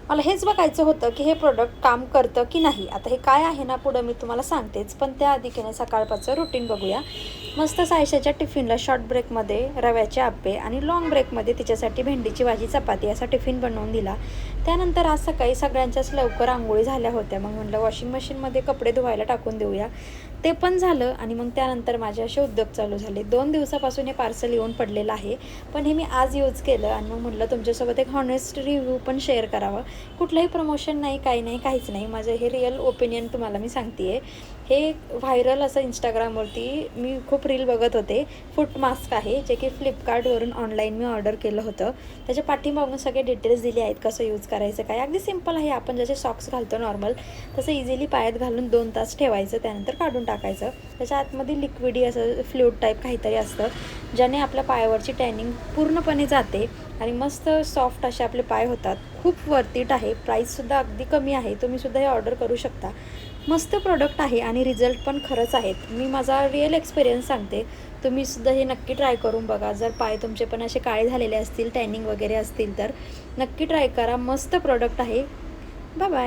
मला हेच बघायचं होतं की हे प्रोडक्ट काम करतं की नाही. आता हे काय आहे ना, पुढं मी तुम्हाला सांगतेच, पण त्याआधी की नाही सकाळपाचं रुटीन बघूया. मस्त सायशाच्या टिफिनला शॉर्ट ब्रेकमध्ये रव्याचे आप्पे आणि लाँग ब्रेकमध्ये तिच्यासाठी भेंडीची भाजी चपाती असा टिफिन बनवून दिला. त्यानंतर आज सकाळी सगळ्यांच्याच लवकर अंघोळी झाल्या होत्या. मग म्हटलं वॉशिंग मशीनमध्ये कपडे धुवायला टाकून देऊया. ते पण झालं आणि मग त्यानंतर माझे असे उद्योग चालू झाले. 2 दिवसापासून हे पार्सल येऊन पडलेलं आहे, पण हे मी आज यूज केलं आणि मग म्हटलं तुमच्यासोबत एक हॉनेस्ट रिव्ह्यू पण शेअर करावं. कुठलंही प्रमोशन नाही, काही नाही, काहीच नाही. माझं हे रिअल ओपिनियन तुम्हाला मी सांगते आहे. हे व्हायरल असं Instagramवरती मी खूप रील बघत होते. फूट मास्क आहे, जे की फ्लिपकार्टवरून ऑनलाईन मी ऑर्डर केलं होतं. त्याच्या पाठीमागून सगळे डिटेल्स दिले आहेत, कसं यूज करायचं काय. अगदी सिंपल आहे. आपण जसे सॉक्स घालतो नॉर्मल, तसं इझिली पायात घालून 2 तास ठेवायचं, त्यानंतर काढून टाकायचं. त्याच्या आतमध्ये लिक्विडी असं फ्लुइड टाईप काहीतरी असतं, ज्याने आपल्या पायावरची टॅनिंग पूर्णपणे जाते आणि मस्त सॉफ्ट असे आपले पाय होतात. खूप वर्थ इट आहे. प्राईससुद्धा अगदी कमी आहे. तुम्हीसुद्धा हे ऑर्डर करू शकता. मस्त प्रोडक्ट आहे आणि रिझल्ट पण खरंच आहेत. मी माझा रिअल एक्सपिरियन्स सांगते. तुम्हीसुद्धा हे नक्की ट्राय करून बघा. जर पाय तुमचे पण असे काळे झालेले असतील, टॅनिंग वगैरे असतील, तर नक्की ट्राय करा. मस्त प्रोडक्ट आहे. Bye bye.